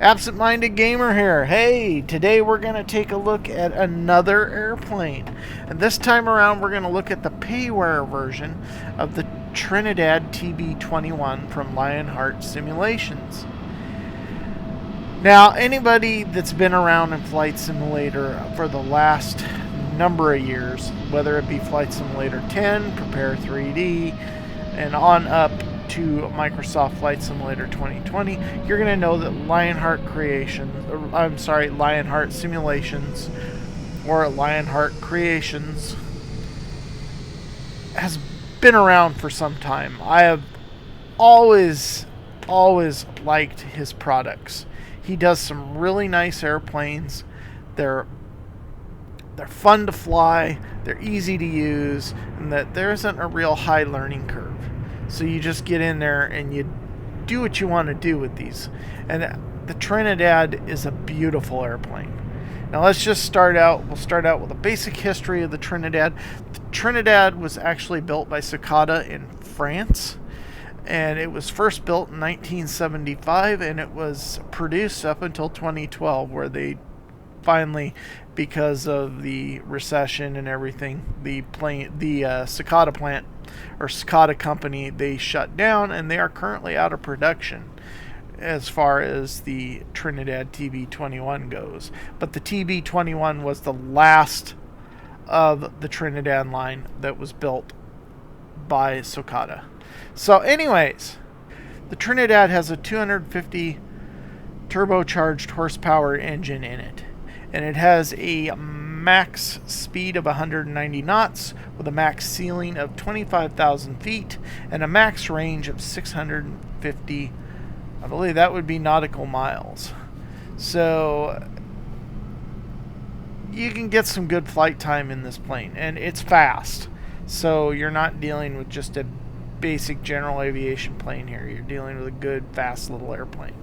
Absent-minded gamer here. Hey, today we're going to take a look at another airplane. And this time around we're going to look at the payware version of the Trinidad TB-21 from Lionheart Simulations. Now, anybody that's been around in Flight Simulator for the last number of years, whether it be Flight Simulator 10, Prepare 3D, and on up to Microsoft Flight Simulator 2020, you're going to know that Lionheart Simulations, or Lionheart Creations, has been around for some time. I have always liked his products. He does some really nice airplanes. They're fun to fly, they're easy to use, and that there isn't a real high learning curve. So you just get in there and you do what you want to do with these. And the Trinidad is a beautiful airplane. Now let's just start out. We'll start out with a basic history of the Trinidad. The Trinidad was actually built by Cicada in France. And it was first built in 1975, and it was produced up until 2012, where they finally, because of the recession and everything, the Cicada plant or Cicada company, they shut down, and they are currently out of production as far as the Trinidad TB-21 goes. But the TB-21 was the last of the Trinidad line that was built by Cicada. So anyways, the Trinidad has a 250 turbocharged horsepower engine in it. And it has a max speed of 190 knots with a max ceiling of 25,000 feet and a max range of 650, I believe that would be nautical miles. So you can get some good flight time in this plane, and it's fast. So you're not dealing with just a basic general aviation plane here. You're dealing with a good, fast little airplane.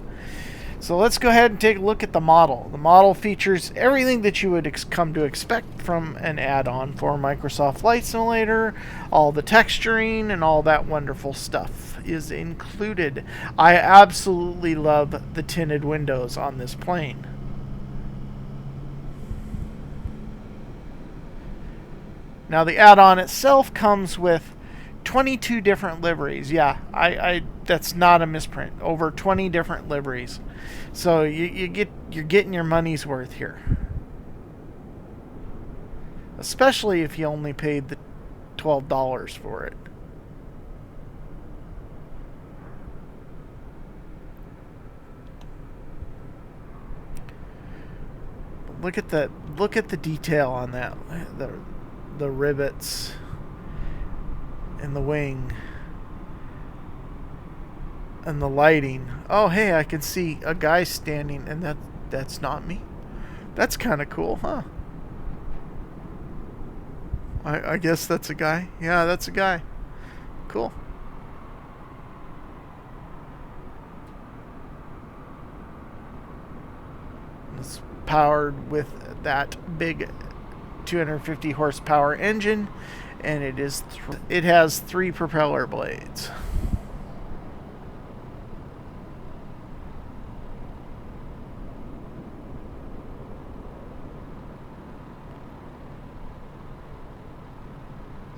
So let's go ahead and take a look at the model. The model features everything that you would come to expect from an add-on for Microsoft Flight Simulator. All the texturing and all that wonderful stuff is included. I absolutely love the tinted windows on this plane. Now the add-on itself comes with 22 different liveries. Yeah, I that's not a misprint. Over 20 different liveries. So you're getting your money's worth here. Especially if you only paid the $12 for it. Look at the detail on that. The rivets and the wing and the lighting. Oh, hey, I can see a guy standing, and that's not me. That's kind of cool, huh? I guess that's a guy. Yeah, that's a guy. Cool. It's powered with that big 250 horsepower engine, and it has 3 propeller blades.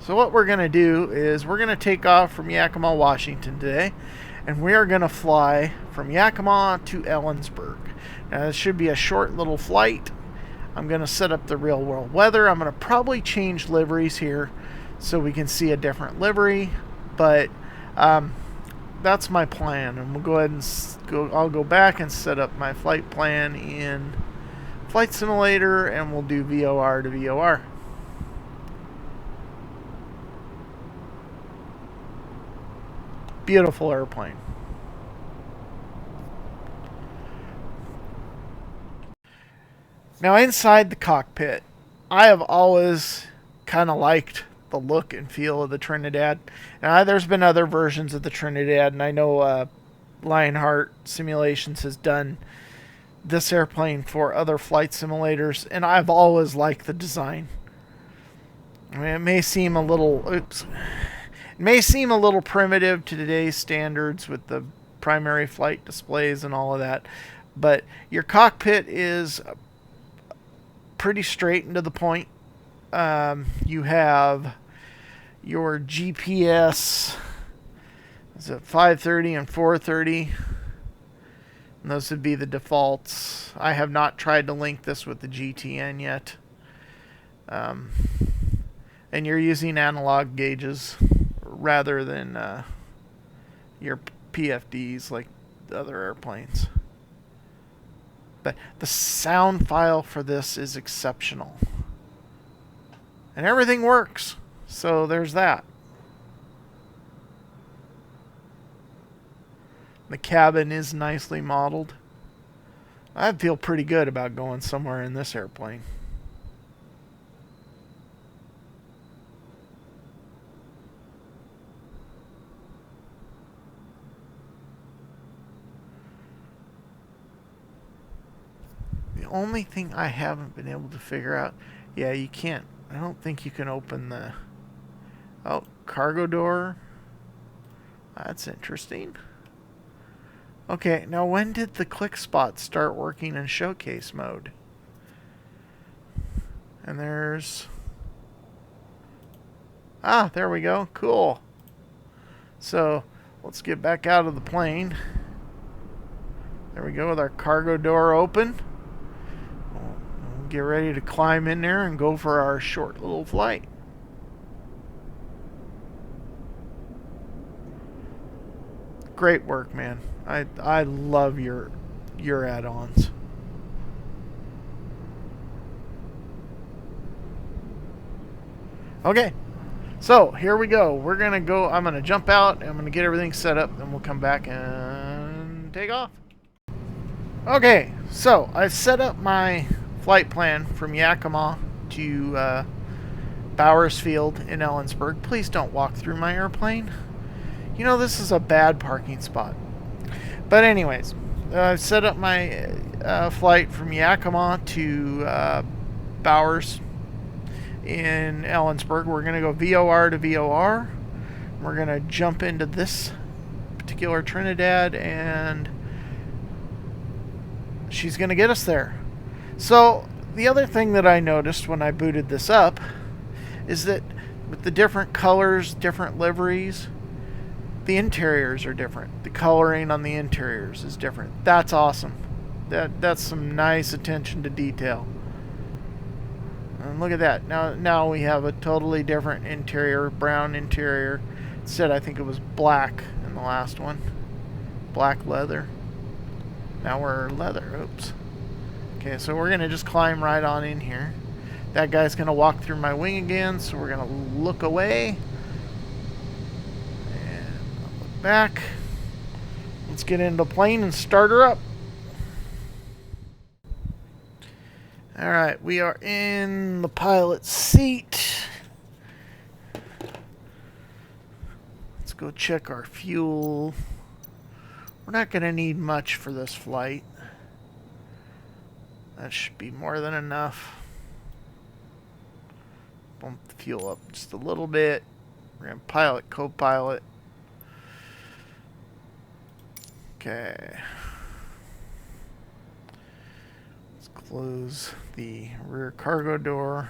So what we're going to do is we're going to take off from Yakima, Washington today, and we are going to fly from Yakima to Ellensburg. Now this should be a short little flight. I'm going to set up the real world weather. I'm going to probably change liveries here so we can see a different livery, but that's my plan. And we'll go ahead and I'll go back and set up my flight plan in Flight Simulator, and we'll do VOR to VOR. Beautiful airplane. Now inside the cockpit, I have always kind of liked the look and feel of the Trinidad. Now there's been other versions of the Trinidad, and I know Lionheart Simulations has done this airplane for other flight simulators, and I've always liked the design. I mean, it may seem a little primitive to today's standards with the primary flight displays and all of that, But your cockpit is pretty straight and to the point. You have your GPS. Is it 530 and 430? And those would be the defaults. I have not tried to link this with the GTN yet. And you're using analog gauges rather than your PFDs like the other airplanes. But the sound file for this is exceptional. And everything works. So there's that. The cabin is nicely modeled. I feel pretty good about going somewhere in this airplane. The only thing I haven't been able to figure out, yeah, you can't. I don't think you can open the cargo door. That's interesting. Okay, now when did the click spot start working in showcase mode? And there's... Ah, there we go. Cool. So, let's get back out of the plane. There we go with our cargo door open. We'll get ready to climb in there and go for our short little flight. Great work, man. I love your add-ons. Okay, so here we go. We're gonna go. I'm gonna jump out. I'm gonna get everything set up, and we'll come back and take off. Okay, so I've set up my flight plan from Yakima to Bowers Field in Ellensburg. Please don't walk through my airplane. You know, this is a bad parking spot. But anyways, I've set up my flight from Yakima to Bowers in Ellensburg. We're going to go VOR to VOR. We're going to jump into this particular Trinidad, and she's going to get us there. So the other thing that I noticed when I booted this up is that with the different colors, different liveries, the interiors are different. The coloring on the interiors is different. That's awesome. That's some nice attention to detail. And look at that. Now we have a totally different interior, brown interior. Instead, I think it was black in the last one. Black leather. Now we're leather. Oops. Okay, so we're going to just climb right on in here. That guy's going to walk through my wing again, so we're going to look away. Back. Let's get into the plane and start her up. Alright, we are in the pilot's seat. Let's go check our fuel. We're not going to need much for this flight. That should be more than enough. Bump the fuel up just a little bit. We're going to pilot, co-pilot. Okay. Let's close the rear cargo door.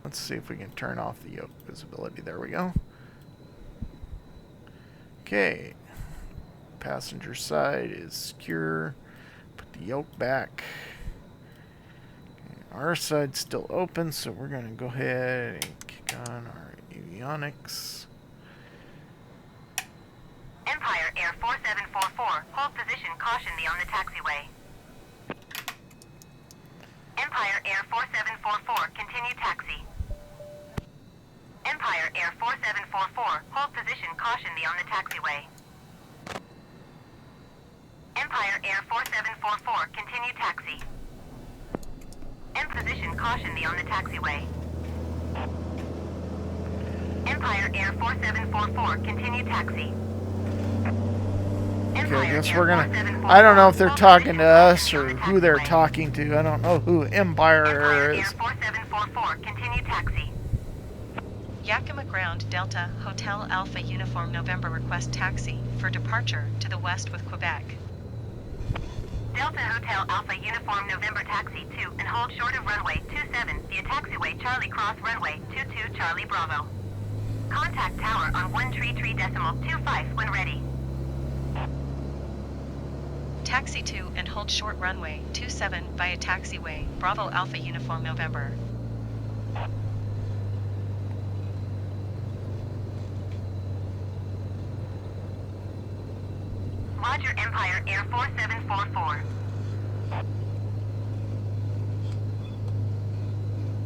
Let's see if we can turn off the yoke visibility. There we go. Okay. Passenger side is secure. Put the yoke back. Our side's still open, so we're going to go ahead and kick on our avionics. Empire Air 4744, hold position, caution the on the taxiway. Empire Air 4744, continue taxi. Empire Air 4744, hold position, caution the on the taxiway. Empire Air 4744, continue taxi. In position, caution the on the taxiway. Empire Air 4744, continue taxi. Okay, I guess we're gonna... I don't know if they're talking to us or who they're talking to. I don't know who Empire Air is. Empire Air 4744, continue taxi. Yakima Ground Delta Hotel Alpha Uniform November request taxi for departure to the west with Quebec. Delta Hotel Alpha Uniform November taxi to and hold short of runway 27 via taxiway Charlie Cross runway 22 Charlie Bravo. Contact tower on 133.25 when ready. Taxi to and hold short runway 27 via taxiway Bravo Alpha Uniform November. Roger Empire Air 4744.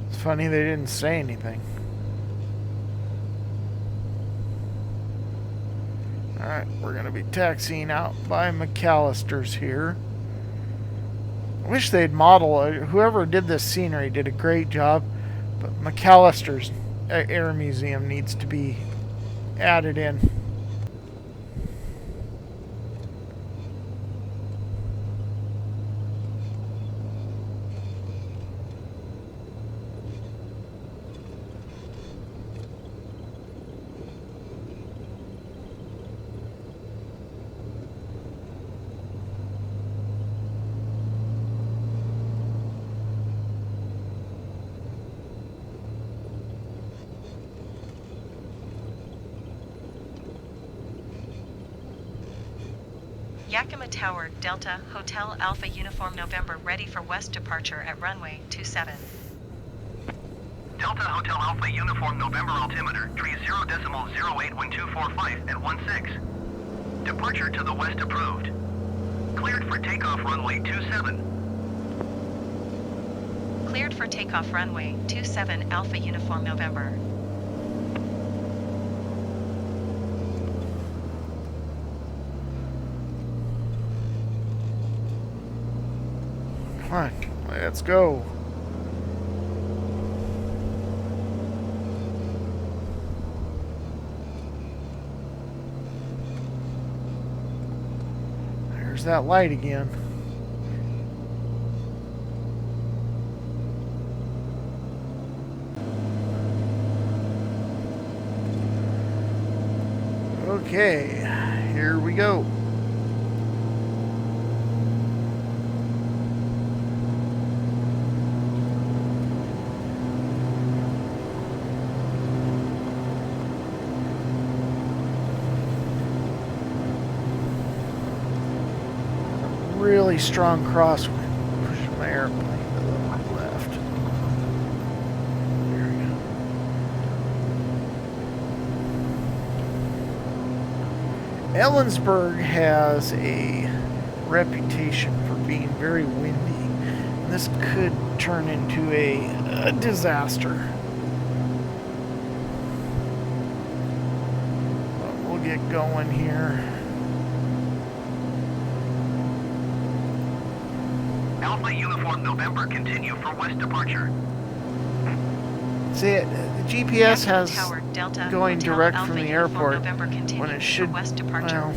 It's funny they didn't say anything. Alright, we're going to be taxiing out by McAllister's here. I wish they'd model, whoever did this scenery did a great job, but McAllister's Air Museum needs to be added in. Yakima Tower Delta Hotel Alpha Uniform November ready for west departure at runway 27. Delta Hotel Alpha Uniform November altimeter 30.081245 at 16. Departure to the west approved. Cleared for takeoff runway 27. Cleared for takeoff runway 27 Alpha Uniform November. Come on, let's go. There's that light again. Okay, here we go. Really strong crosswind. Pushing my airplane to the left. There we go. Ellensburg has a reputation for being very windy. And this could turn into a disaster. But we'll get going here. Alpha Uniform November continue for west departure. See, the GPS has Tower, Delta, going Hotel direct Alpha from the Uniform airport November continue when it for should. west departure. Well,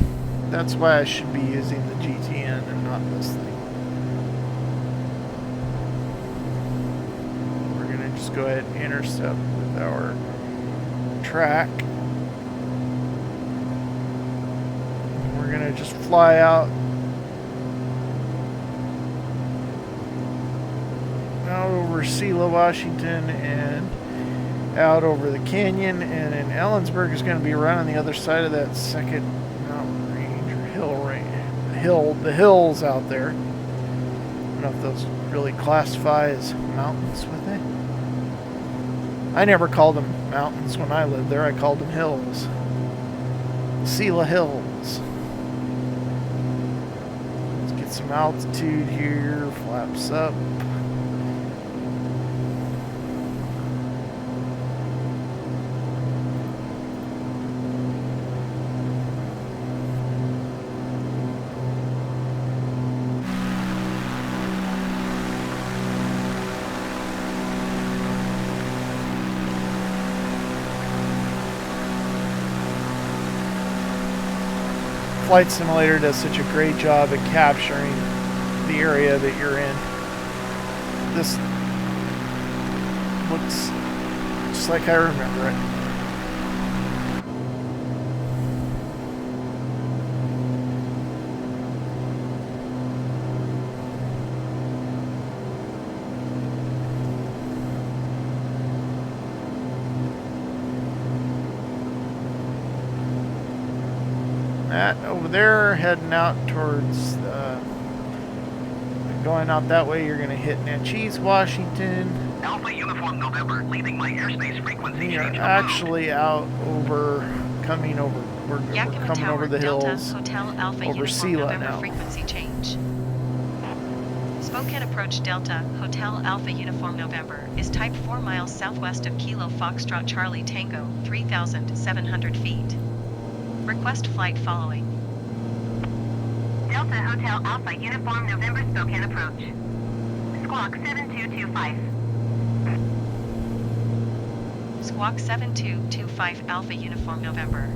that's why I should be using the GTN and not this thing. We're gonna just go ahead and intercept with our track. We're gonna just fly out over Selah, Washington, and out over the canyon, and then Ellensburg is going to be right on the other side of that second mountain range or hill range. The hills out there. I don't know if those really classify as mountains with it. I never called them mountains when I lived there. I called them hills. Selah Hills. Let's get some altitude here. Flaps up. Flight Simulator does such a great job at capturing the area that you're in. This looks just like I remember it. over there, heading out towards, going out that way, you're going to hit Natchez, Washington. Alpha Uniform November, leaving my airspace frequency We are change actually out over, coming over, we're Yakima coming Tower over the Delta hills. Hotel Alpha over Uniform Sela November now. frequency change. Spokane approach Delta Hotel Alpha Uniform November is type 4 miles southwest of Kilo Foxtrot Charlie Tango, 3,700 feet. Request flight following. Delta Hotel Alpha Uniform November Spokane approach. Squawk 7225. Squawk 7225 Alpha Uniform November.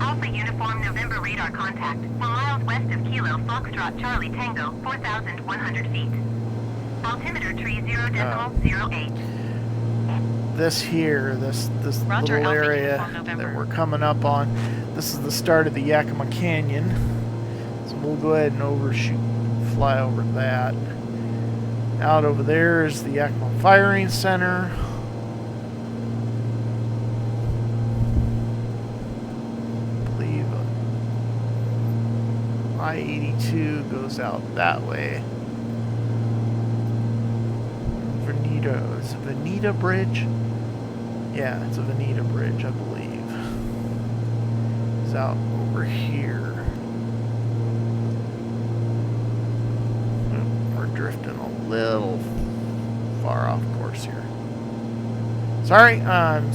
Alpha Uniform November radar contact 4 miles west of Kilo Foxtrot Charlie Tango, 4,100 feet. Altimeter tree 0.08. This here, this Roger, little Alpha area Uniform November. that we're coming up on, this is the start of the Yakima Canyon. So we'll go ahead and fly over that. Out over there is the Yakima Firing Center. I believe I-82 goes out that way. Is it Veneta Bridge? Yeah, it's a Veneta Bridge, I believe. It's out over here. We're drifting a little far off course here. Sorry,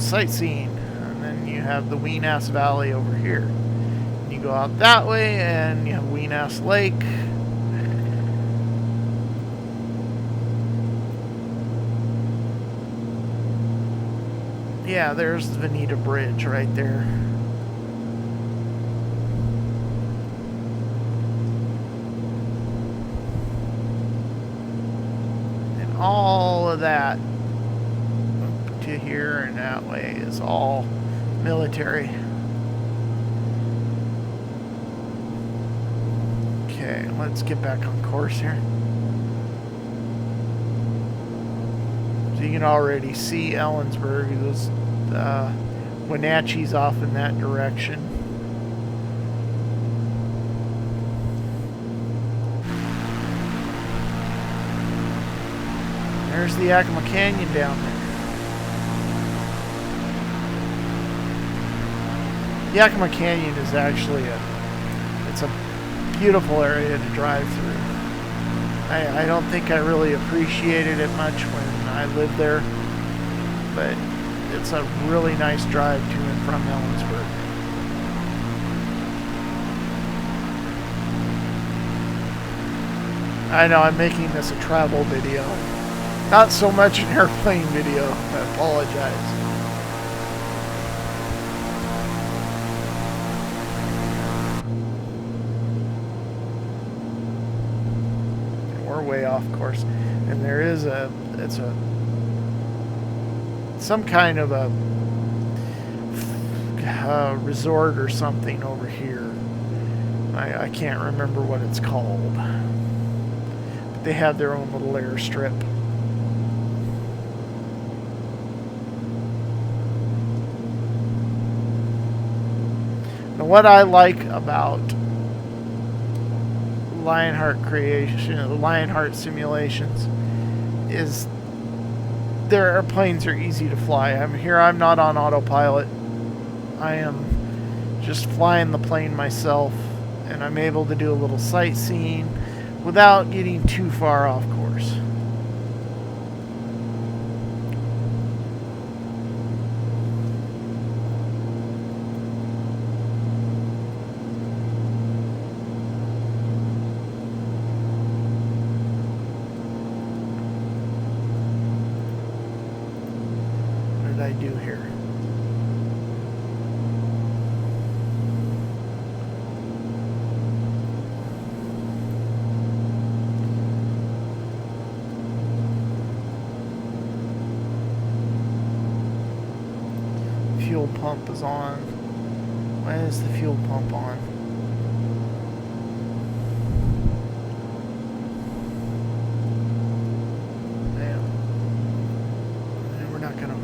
sightseeing. And then you have the Weenass Valley over here. And you go out that way and you have Weenass Lake. Yeah, there's the Veneta Bridge right there. And all of that up to here and that way is all military. Okay, let's get back on course here. So you can already see Ellensburg, those Wenatchee's off in that direction. There's the Yakima Canyon down there. Yakima Canyon is actually it's a beautiful area to drive through. I don't think I really appreciated it much when I lived there, but it's a really nice drive to and from Ellensburg. I know I'm making this a travel video, not so much an airplane video. I apologize. Way off course, and there is some kind of a resort or something over here. I can't remember what it's called, but they have their own little airstrip. Now, what I like about Lionheart simulations is their airplanes are easy to fly. I'm not on autopilot. I am just flying the plane myself, and I'm able to do a little sightseeing without getting too far off course. I do here? Fuel pump is on. Why is the fuel pump on? Damn. And we're not gonna.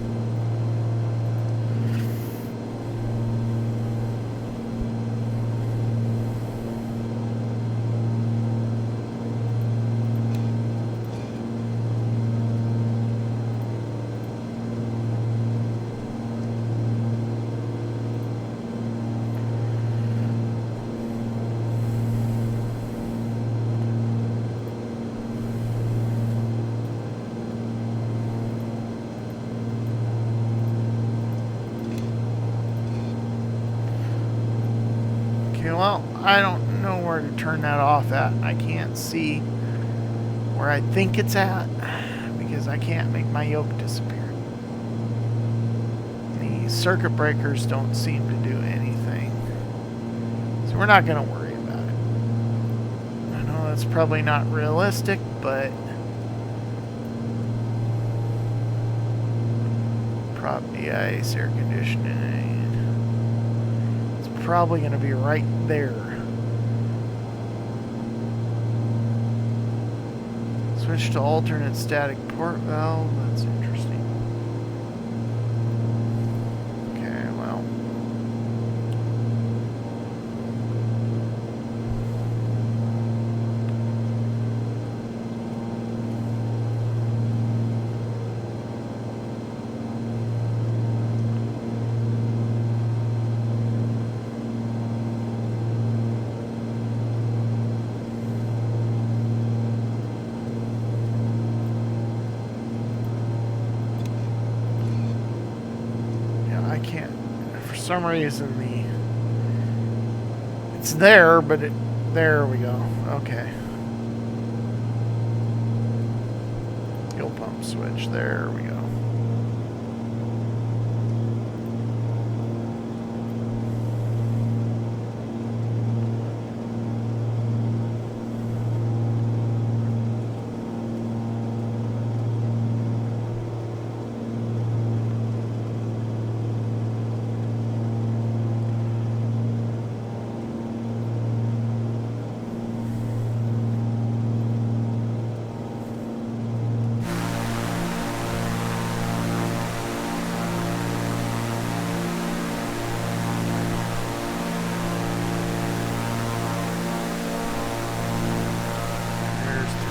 well, I don't know where to turn that off at. I can't see where I think it's at because I can't make my yoke disappear. The circuit breakers don't seem to do anything. So we're not going to worry about it. I know that's probably not realistic, but prop de-ice, air conditioning. It's probably going to be right there. Switch to alternate static port valve. That's interesting. Okay, well. For some reason it's there, but there we go. Okay. Fuel pump switch. There we go.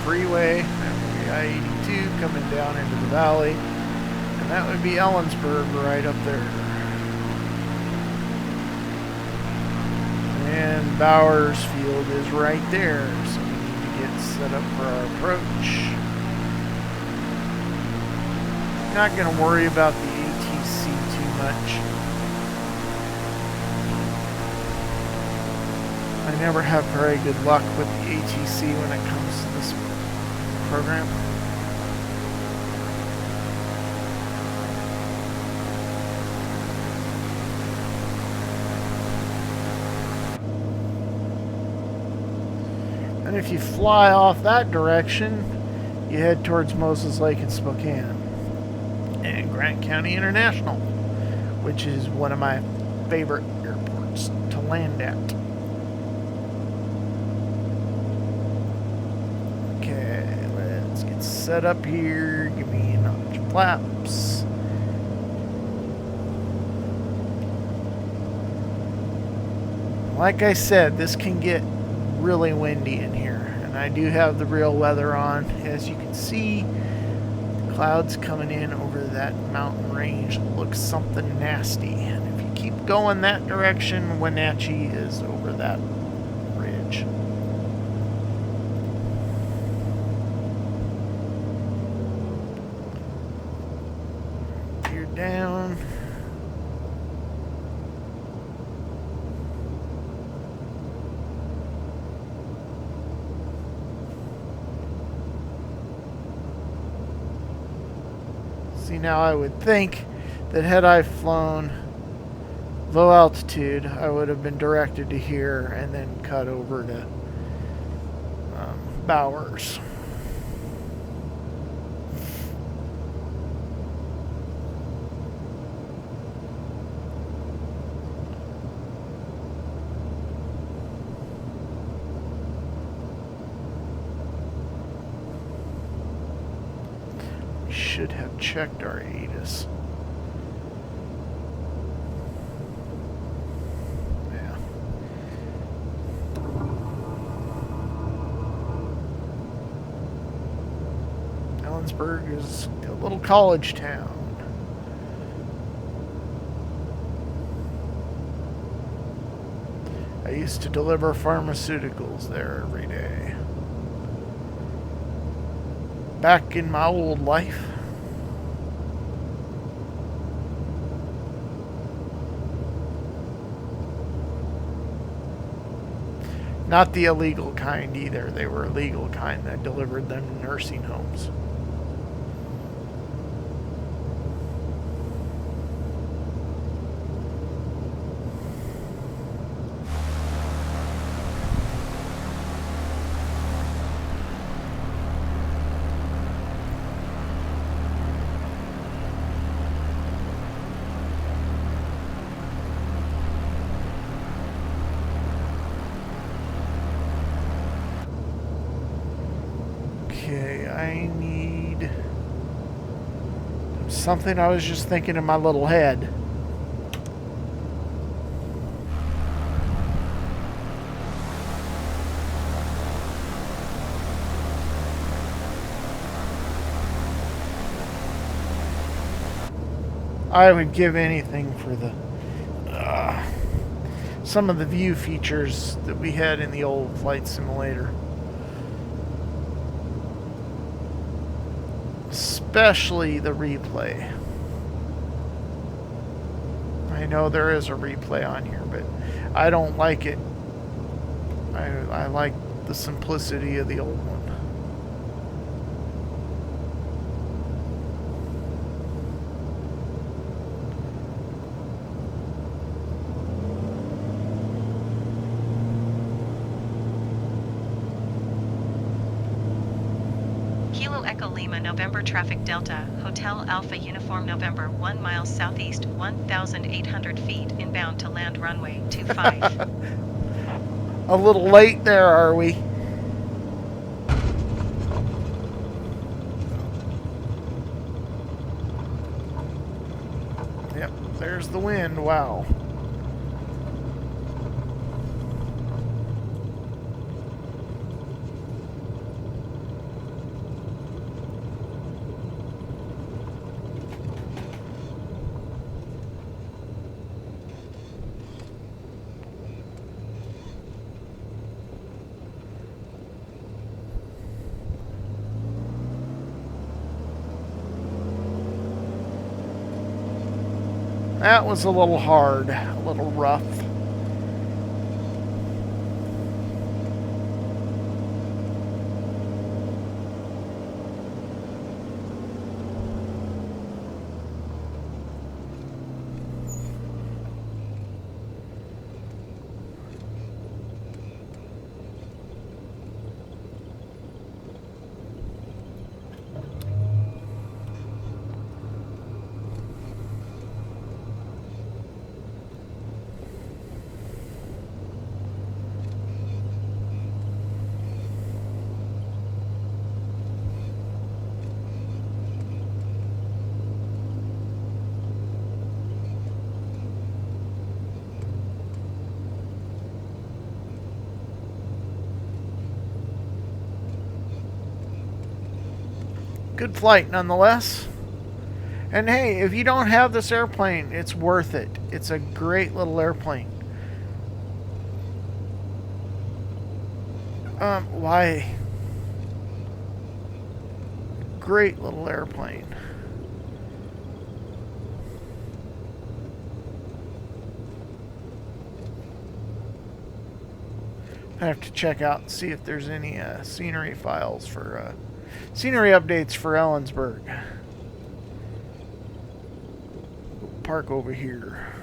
Freeway, that would be I-82 coming down into the valley, and that would be Ellensburg right up there. And Bowers Field is right there, so we need to get set up for our approach. Not going to worry about the ATC too much. I never have very good luck with the ATC when it comes to this program. And if you fly off that direction, you head towards Moses Lake and Spokane and Grant County International, which is one of my favorite airports to land at. Set up here, give me a notch of flaps. Like I said, this can get really windy in here, and I do have the real weather on. As you can see, the clouds coming in over that mountain range looks something nasty, and if you keep going that direction, Wenatchee is over that ridge. Down. See, now I would think that had I flown low altitude, I would have been directed to here and then cut over to Bowers. Should have checked our ATIS. Yeah. Ellensburg is a little college town. I used to deliver pharmaceuticals there every day. Back in my old life. Not the illegal kind either. They were illegal kind that delivered them to nursing homes. Okay, I need something I was just thinking in my little head. I would give anything for the some of the view features that we had in the old flight simulator. Especially the replay. I know there is a replay on here, but I don't like it. I like the simplicity of the old one. Echo Lima November Traffic Delta, Hotel Alpha Uniform November 1 mile southeast, 1,800 feet, inbound to land runway 25. A little late there, are we? Yep, there's the wind, wow. That was a little hard, a little rough. Good flight nonetheless. And hey, if you don't have this airplane, it's worth it. It's a great little airplane. Why? Great little airplane. I have to check out and see if there's any scenery files for scenery updates for Ellensburg. Park over here.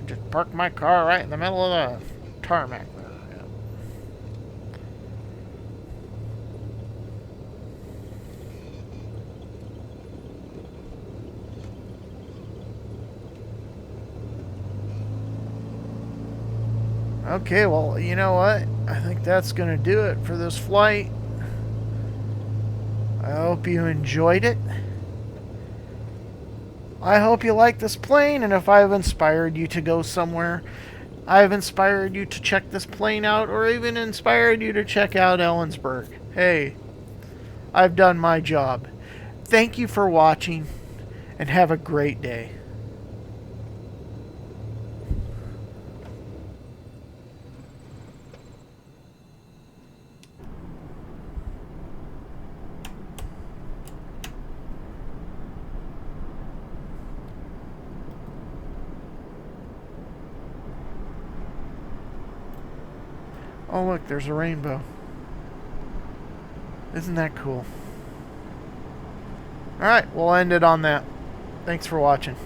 Just park my car right in the middle of the tarmac there. Okay, well, you know what? I think that's going to do it for this flight. I hope you enjoyed it. I hope you like this plane, and if I've inspired you to go somewhere, I've inspired you to check this plane out, or even inspired you to check out Ellensburg. Hey, I've done my job. Thank you for watching, and have a great day. Oh, look, there's a rainbow. Isn't that cool? Alright, we'll end it on that. Thanks for watching.